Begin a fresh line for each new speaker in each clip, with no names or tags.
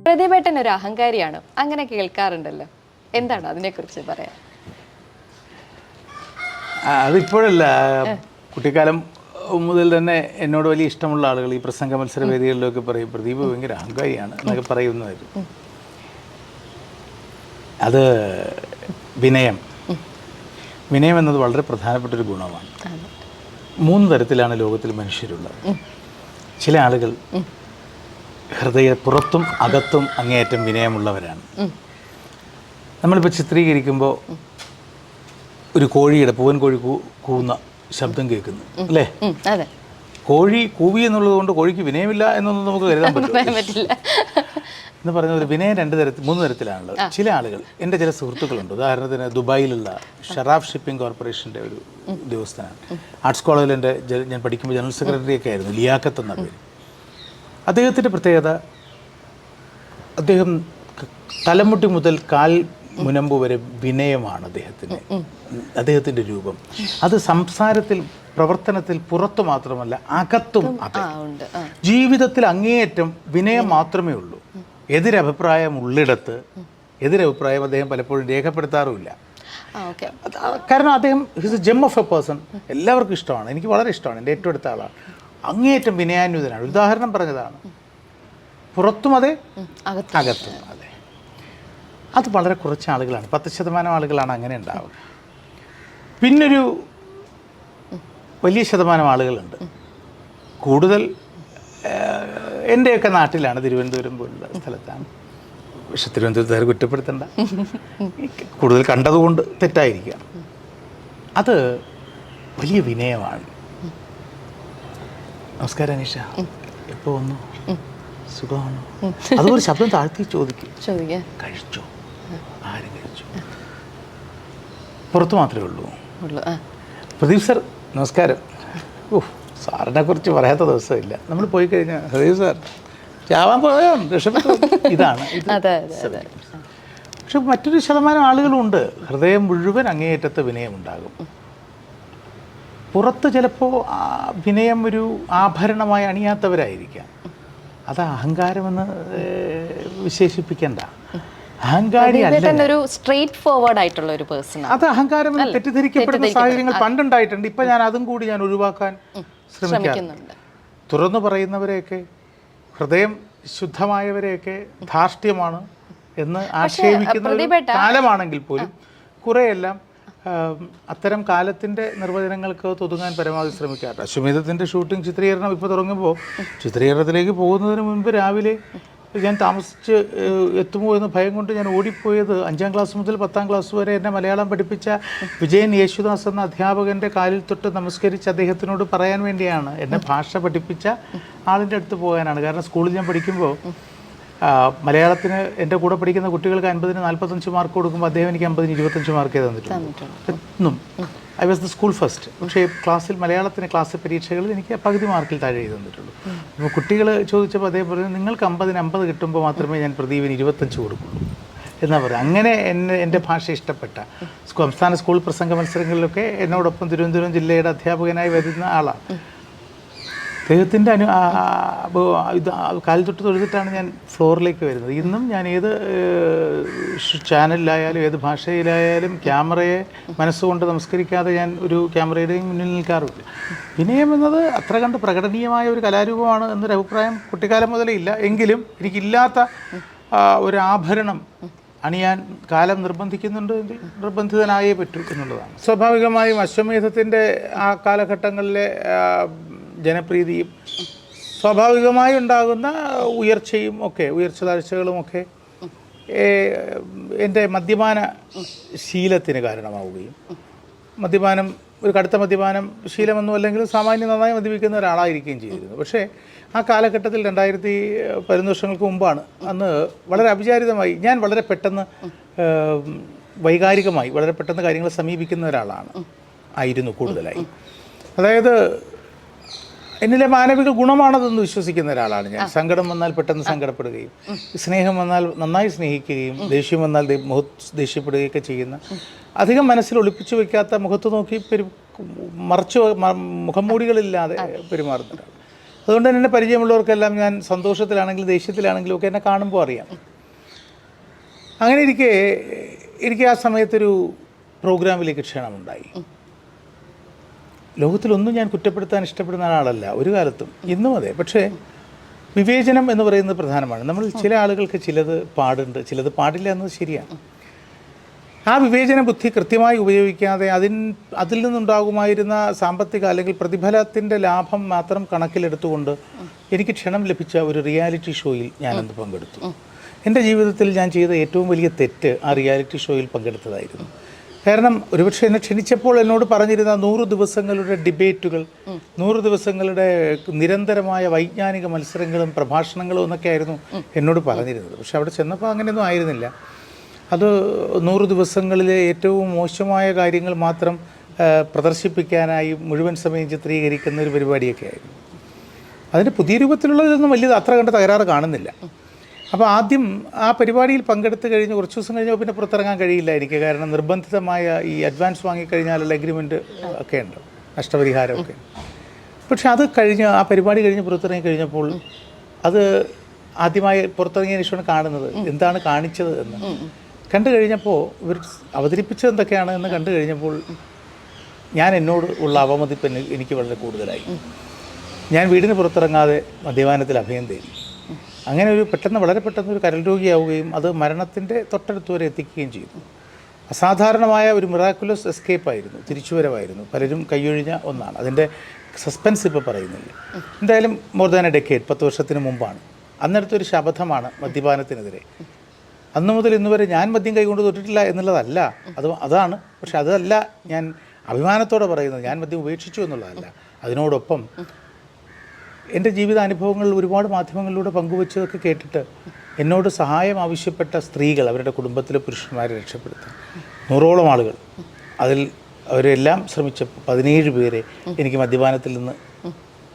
പ്രതിഭേട്ടൻ ഒരു അഹങ്കാരിയാണ്, അങ്ങനെ കേൾക്കാറുണ്ടല്ലോ, എന്താണ് അതിനെക്കുറിച്ച് പറയാം?
അതിപ്പോഴല്ല, കുട്ടിക്കാലം മുതൽ തന്നെ എന്നോട് വലിയ ഇഷ്ടമുള്ള ആളുകൾ ഈ പ്രസംഗ മത്സര വേദികളിലൊക്കെ പറയും പ്രദീപ് ഭയങ്കര അഹങ്കാരിയാണ് എന്നൊക്കെ പറയുന്നതായിരുന്നു. അത് വിനയം എന്നത് വളരെ പ്രധാനപ്പെട്ടൊരു ഗുണമാണ്. 3 തരത്തിലാണ് ലോകത്തിൽ മനുഷ്യരുള്ളത്. ചില ആളുകൾ പുറത്തും അകത്തും അങ്ങേയറ്റം വിനയമുള്ളവരാണ്. നമ്മളിപ്പോൾ ചിത്രീകരിക്കുമ്പോൾ ഒരു കോഴിയുടെ പൂവൻ കോഴി കൂവുന്ന ശബ്ദം കേൾക്കുന്നു അല്ലേ? കോഴി കൂവി എന്നുള്ളത് കൊണ്ട് കോഴിക്ക് വിനയമില്ല എന്നൊന്നും നമുക്ക് കരുതാൻ പറ്റില്ല എന്ന് പറഞ്ഞ ഒരു വിനയം 3 തരത്തിലാണുള്ളത്. ചില ആളുകൾ, എൻ്റെ ചില സുഹൃത്തുക്കളുണ്ട്, ഉദാഹരണത്തിന് ദുബായിലുള്ള ഷറാഫ് ഷിപ്പിംഗ് കോർപ്പറേഷൻ്റെ ഒരു ഉദ്യോഗസ്ഥനാണ്. ആർട്സ് കോളേജിൽ ഞാൻ പഠിക്കുമ്പോൾ ജനറൽ സെക്രട്ടറി ഒക്കെ ആയിരുന്നു, ലിയാഖത്ത് എന്ന പേര്. അദ്ദേഹത്തിൻ്റെ പ്രത്യേകത, അദ്ദേഹം തലമുട്ടി മുതൽ കാൽ മുനമ്പ് വരെ വിനയമാണ് അദ്ദേഹത്തിൻ്റെ രൂപം. അത് സംസാരത്തിൽ, പ്രവർത്തനത്തിൽ, പുറത്തു മാത്രമല്ല അകത്തും അതെ. ജീവിതത്തിൽ അങ്ങേയറ്റം വിനയം മാത്രമേ ഉള്ളൂ. എതിരഭിപ്രായം ഉള്ളിടത്ത് എതിരഭിപ്രായം അദ്ദേഹം പലപ്പോഴും രേഖപ്പെടുത്താറുമില്ല. കാരണം അദ്ദേഹം he's a gem of a person. എല്ലാവർക്കും ഇഷ്ടമാണ്, എനിക്ക് വളരെ ഇഷ്ടമാണ്, എൻ്റെ ഏറ്റവും അടുത്ത ആളാണ്. അങ്ങേയറ്റം വിനയാന്വിതനാണ്. ഉദാഹരണം പറഞ്ഞതാണ്, പുറത്തും അതെ അകത്തും അതെ. അത് വളരെ കുറച്ച് ആളുകളാണ്, 10% ആളുകളാണ് അങ്ങനെ ഉണ്ടാവുക. പിന്നൊരു വലിയ ശതമാനം ആളുകളുണ്ട്, കൂടുതൽ എൻ്റെയൊക്കെ നാട്ടിലാണ്, തിരുവനന്തപുരം പോലുള്ള സ്ഥലത്താണ്. പക്ഷെ തിരുവനന്തപുരത്തുകാർ കുറ്റപ്പെടുത്തണ്ട, കൂടുതൽ കണ്ടതുകൊണ്ട് തെറ്റായിരിക്കാം. അത് വലിയ വിനയമാണ്. നമസ്കാരം അനീഷ, എപ്പോൾ വന്നു? സുഖമാണോ? അതുപോലെ ശബ്ദം താഴ്ത്തി ചോദിക്കും, കഴിച്ചോ? ആരും കഴിച്ചു? പുറത്ത് മാത്രമേ ഉള്ളൂ. പ്രദീപ് സാർ നമസ്കാരം. സാറിനെ കുറിച്ച് പറയാത്ത ദിവസമില്ല. നമ്മൾ പോയി കഴിഞ്ഞാൽ പ്രദീപ് സാർ ചാവാൻ പോയോ, രക്ഷപ്പെട്ടു, ഇതാണ് ഇത്. പക്ഷെ മറ്റൊരു ശതമാനം ആളുകളുണ്ട്, ഹൃദയം മുഴുവൻ അങ്ങേയറ്റത്ത് വിനയമുണ്ടാകും. പുറത്ത് ചിലപ്പോൾ വിനയം ഒരു ആഭരണമായി അണിയാത്തവരായിരിക്കാം. അത് അഹങ്കാരമെന്ന് വിശേഷിപ്പിക്കേണ്ട. അഹങ്കാരി
ഒരു സ്ട്രെയിറ്റ് ഫോർവേഡ് ആയിട്ടുള്ള ഒരു പേഴ്സൺ.
അത് അഹങ്കാരം തെറ്റിദ്ധരിക്കപ്പെടുന്ന സാഹചര്യങ്ങൾ പണ്ടുണ്ടായിട്ടുണ്ട്. ഇപ്പം ഞാൻ അതും കൂടി ഞാൻ ഒഴിവാക്കാൻ ശ്രമിക്കുന്നുണ്ട്. തുറന്നു പറയുന്നവരെയൊക്കെ, ഹൃദയം ശുദ്ധമായവരെയൊക്കെ ധാർഷ്ട്യമാണ് എന്ന് ആക്ഷേപിക്കുന്ന കാലമാണെങ്കിൽ പോലും കുറേയെല്ലാം അത്തരം കാലത്തിൻ്റെ നിർവചനങ്ങൾക്ക് ഒതുങ്ങാൻ പരമാവധി ശ്രമിക്കാറുണ്ട്. അശ്വമേധത്തിൻ്റെ ഷൂട്ടിംഗ് ചിത്രീകരണം ഇപ്പോൾ തുടങ്ങുമ്പോൾ ചിത്രീകരണത്തിലേക്ക് പോകുന്നതിന് മുൻപ് രാവിലെ ഞാൻ താമസിച്ച് എത്തുമോ എന്ന ഭയം കൊണ്ട് ഞാൻ ഓടിപ്പോയത് 5ാം ക്ലാസ് മുതൽ 10ാം ക്ലാസ് വരെ എന്നെ മലയാളം പഠിപ്പിച്ച വിജയൻ യേശുദാസ് എന്ന അധ്യാപകൻ്റെ കാലിൽ തൊട്ട് നമസ്കരിച്ച് അദ്ദേഹത്തിനോട് പറയാൻ വേണ്ടിയാണ്. എന്നെ ഭാഷ പഠിപ്പിച്ച ആളിൻ്റെ അടുത്ത് പോകാനാണ്. കാരണം സ്കൂളിൽ ഞാൻ പഠിക്കുമ്പോൾ മലയാളത്തിന് എൻ്റെ കൂടെ പഠിക്കുന്ന കുട്ടികൾക്ക് 50-ന് 45 മാർക്ക് കൊടുക്കുമ്പോൾ അദ്ദേഹം എനിക്ക് 50-ന് 25 മാർക്കേ തന്നിട്ടുണ്ട്. എന്നും I was the school first. പക്ഷേ മലയാളത്തിന് ക്ലാസ് പരീക്ഷകളിൽ എനിക്ക് പകുതി മാർക്കിൽ താഴെ എഴുതി തന്നിട്ടുള്ളൂ. അപ്പോൾ കുട്ടികൾ ചോദിച്ചപ്പോൾ അദ്ദേഹം പറഞ്ഞു, നിങ്ങൾക്ക് 50-ന് 50 കിട്ടുമ്പോൾ മാത്രമേ ഞാൻ പ്രദീപിന് 25 കൊടുക്കുള്ളൂ എന്നാ പറയുക. അങ്ങനെ എൻ്റെ ഭാഷ ഇഷ്ടപ്പെട്ട സംസ്ഥാന സ്കൂൾ പ്രസംഗ മത്സരങ്ങളിലൊക്കെ എന്നോടൊപ്പം തിരുവനന്തപുരം ജില്ലയുടെ അധ്യാപകനായി വരുന്ന ആളാണ്. അദ്ദേഹത്തിൻ്റെ കാലിൽ തൊട്ട് തൊഴുതിട്ടാണ് ഞാൻ ഫ്ലോറിലേക്ക് വരുന്നത്. ഇന്നും ഞാൻ ഏത് ചാനലിലായാലും ഏത് ഭാഷയിലായാലും ക്യാമറയെ മനസ്സുകൊണ്ട് നമസ്കരിക്കാതെ ഞാൻ ഒരു ക്യാമറയുടെയും മുന്നിൽ നിൽക്കാറില്ല. വിനയം എന്നത് അത്ര കണ്ട് പ്രകടനീയമായ ഒരു കലാരൂപമാണ് എന്നൊരു അഭിപ്രായം കുട്ടിക്കാലം മുതലേ ഇല്ല. എങ്കിലും എനിക്കില്ലാത്ത ഒരു ആഭരണം അണിയാൻ കാലം നിർബന്ധിക്കുന്നുണ്ടെങ്കിൽ നിർബന്ധിതനായേ പറ്റൂ എന്നുള്ളതാണ്. സ്വാഭാവികമായും അശ്വമേധത്തിൻ്റെ ആ കാലഘട്ടങ്ങളിലെ ജനപ്രീതിയും സ്വാഭാവികമായി ഉണ്ടാകുന്ന ഉയർച്ചയും ഒക്കെ, ഉയർച്ച താഴ്ചകളുമൊക്കെ എൻ്റെ മദ്യപാന ശീലത്തിന് കാരണമാവുകയും, മദ്യപാനം ഒരു കടുത്ത മദ്യപാനം ശീലമൊന്നും അല്ലെങ്കിൽ സാമാന്യം നന്നായി മദ്യപിക്കുന്ന ഒരാളായിരിക്കുകയും ചെയ്തിരുന്നു. പക്ഷേ ആ കാലഘട്ടത്തിൽ 2011 വർഷങ്ങൾക്ക് മുമ്പാണ്, അന്ന് വളരെ അവിചാരിതമായി ഞാൻ വളരെ പെട്ടെന്ന് വൈകാരികമായി വളരെ പെട്ടെന്ന് കാര്യങ്ങളെ സമീപിക്കുന്ന ആയിരുന്നു കൂടുതലായി. അതായത് എന്നിലെ മാനവിക ഗുണമാണതെന്ന് വിശ്വസിക്കുന്ന ഒരാളാണ് ഞാൻ. സങ്കടം വന്നാൽ പെട്ടെന്ന് സങ്കടപ്പെടുകയും, സ്നേഹം വന്നാൽ നന്നായി സ്നേഹിക്കുകയും, ദേഷ്യം വന്നാൽ ദേഷ്യപ്പെടുകയൊക്കെ ചെയ്യുന്ന, അധികം മനസ്സിൽ ഒളിപ്പിച്ചു വയ്ക്കാത്ത, മുഖത്ത് നോക്കി മുഖംമൂടികളില്ലാതെ പെരുമാറുന്ന ഒരാൾ. അതുകൊണ്ട് തന്നെ എന്നെ പരിചയമുള്ളവർക്കെല്ലാം ഞാൻ സന്തോഷത്തിലാണെങ്കിലും ദേഷ്യത്തിലാണെങ്കിലും ഒക്കെ എന്നെ കാണുമ്പോൾ അറിയാം. അങ്ങനെ എനിക്ക് ആ സമയത്തൊരു പ്രോഗ്രാമിലേക്ക് ക്ഷണമുണ്ടായി. ലോകത്തിലൊന്നും ഞാൻ കുറ്റപ്പെടുത്താൻ ഇഷ്ടപ്പെടുന്ന ആളല്ല ഒരു കാലത്തും, ഇന്നും അതെ. പക്ഷേ വിവേചനം എന്ന് പറയുന്നത് പ്രധാനമാണ്. നമ്മൾ ചില ആളുകൾക്ക് ചിലത് പാടുണ്ട്, ചിലത് പാടില്ല എന്നത് ശരിയാണ്. ആ വിവേചന ബുദ്ധി കൃത്യമായി ഉപയോഗിക്കാതെ അതിൽ നിന്നുണ്ടാകുമായിരുന്ന സാമ്പത്തിക അല്ലെങ്കിൽ പ്രതിഫലത്തിൻ്റെ ലാഭം മാത്രം കണക്കിലെടുത്തുകൊണ്ട് എനിക്ക് ക്ഷണം ലഭിച്ച ഒരു റിയാലിറ്റി ഷോയിൽ ഞാനന്ന് പങ്കെടുത്തു. എൻ്റെ ജീവിതത്തിൽ ഞാൻ ചെയ്ത ഏറ്റവും വലിയ തെറ്റ് ആ റിയാലിറ്റി ഷോയിൽ പങ്കെടുത്തതായിരുന്നു. കാരണം ഒരുപക്ഷെ എന്നെ ക്ഷണിച്ചപ്പോൾ എന്നോട് പറഞ്ഞിരുന്ന 100 ദിവസങ്ങളുടെ ഡിബേറ്റുകൾ, 100 ദിവസങ്ങളുടെ നിരന്തരമായ വൈജ്ഞാനിക മത്സരങ്ങളും പ്രഭാഷണങ്ങളും എന്നൊക്കെയായിരുന്നു എന്നോട് പറഞ്ഞിരുന്നത്. പക്ഷെ അവിടെ ചെന്നപ്പോൾ അങ്ങനെയൊന്നും ആയിരുന്നില്ല. അത് 100 ദിവസങ്ങളിലെ ഏറ്റവും മോശമായ കാര്യങ്ങൾ മാത്രം പ്രദർശിപ്പിക്കാനായി മുഴുവൻ സമയം ചിത്രീകരിക്കുന്ന ഒരു പരിപാടിയൊക്കെ ആയിരുന്നു. അതിൻ്റെ പുതിയ രൂപത്തിലുള്ളതൊന്നും വലിയ അത്ര കണ്ട് തകരാറ് കാണുന്നില്ല. അപ്പോൾ ആദ്യം ആ പരിപാടിയിൽ പങ്കെടുത്ത് കഴിഞ്ഞ് കുറച്ച് ദിവസം കഴിഞ്ഞപ്പോൾ പിന്നെ പുറത്തിറങ്ങാൻ കഴിയില്ല എനിക്ക്. കാരണം നിർബന്ധിതമായ ഈ അഡ്വാൻസ് വാങ്ങിക്കഴിഞ്ഞാലുള്ള എഗ്രിമെൻറ്റ് ഒക്കെ ഉണ്ട്, നഷ്ടപരിഹാരമൊക്കെ. പക്ഷെ അത് കഴിഞ്ഞ് ആ പരിപാടി കഴിഞ്ഞ് പുറത്തിറങ്ങി കഴിഞ്ഞപ്പോൾ അത് ആദ്യമായി പുറത്തിറങ്ങിയതിന് ശേഷമാണ് കാണുന്നത് എന്താണ് കാണിച്ചത് എന്ന്. കണ്ടു കഴിഞ്ഞപ്പോൾ ഇവർ അവതരിപ്പിച്ചത് എന്തൊക്കെയാണ് എന്ന് കണ്ടു കഴിഞ്ഞപ്പോൾ എന്നോട് ഉള്ള അവമതിപ്പ് എനിക്ക് വളരെ കൂടുതലായി. ഞാൻ വീടിന് പുറത്തിറങ്ങാതെ മദ്യപാനത്തിൽ അഭയം തേടി. അങ്ങനെ വളരെ പെട്ടെന്ന് ഒരു കരൾ രോഗിയാവുകയും അത് മരണത്തിൻ്റെ തൊട്ടടുത്ത് വരെ എത്തിക്കുകയും ചെയ്തു. അസാധാരണമായ ഒരു മിറാക്കുലസ് എസ്കേപ്പായിരുന്നു, തിരിച്ചുവരവായിരുന്നു. പലരും കൈയൊഴിഞ്ഞ ഒന്നാണ്. അതിൻ്റെ സസ്പെൻസ് ഇപ്പോൾ പറയുന്നില്ല. എന്തായാലും മോർ ദാൻ എ ഡെക്കേഡ്, 10 വർഷത്തിന് മുമ്പാണ്. അന്നെടുത്തൊരു ശപഥമാണ് മദ്യപാനത്തിനെതിരെ. അന്നു മുതൽ ഇന്ന് വരെ ഞാൻ മദ്യം കൈകൊണ്ട് തൊട്ടിട്ടില്ല എന്നുള്ളതല്ല, അതാണ്. പക്ഷെ അതല്ല ഞാൻ അഭിമാനത്തോടെ പറയുന്നത്. ഞാൻ മദ്യം ഉപേക്ഷിച്ചു എന്നുള്ളതല്ല. അതിനോടൊപ്പം എൻ്റെ ജീവിതാനുഭവങ്ങളിൽ ഒരുപാട് മാധ്യമങ്ങളിലൂടെ പങ്കുവച്ചതൊക്കെ കേട്ടിട്ട് എന്നോട് സഹായം ആവശ്യപ്പെട്ട സ്ത്രീകൾ, അവരുടെ കുടുംബത്തിലെ പുരുഷന്മാരെ രക്ഷപ്പെടുത്താൻ 100ഓളം ആളുകൾ, അവരെല്ലാം ശ്രമിച്ചപ്പോൾ 17 പേരെ എനിക്ക് മദ്യപാനത്തിൽ നിന്ന്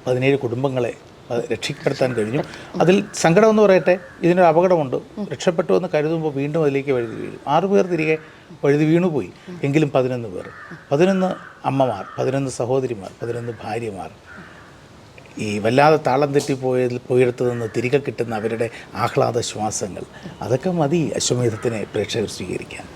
17 കുടുംബങ്ങളെ രക്ഷപ്പെടുത്താൻ കഴിഞ്ഞു. അതിൽ സങ്കടമെന്ന് പറയട്ടെ, ഇതിനൊരു അപകടമുണ്ട്. രക്ഷപ്പെട്ടു എന്ന് കരുതുമ്പോൾ വീണ്ടും അതിലേക്ക് വഴുതി വീഴും. 6 പേർ തിരികെ വഴുതി വീണുപോയി. എങ്കിലും 11 പേർ, 11 അമ്മമാർ, 11 സഹോദരിമാർ, 11 ഭാര്യമാർ, ഈ വല്ലാതെ താളം പോയിടത്തു നിന്ന് തിരികെ കിട്ടുന്ന അവരുടെ ആഹ്ലാദ ശ്വാസങ്ങൾ, അതൊക്കെ മതി അശ്വമേധത്തിനെ പ്രേക്ഷകർ സ്വീകരിക്കാൻ.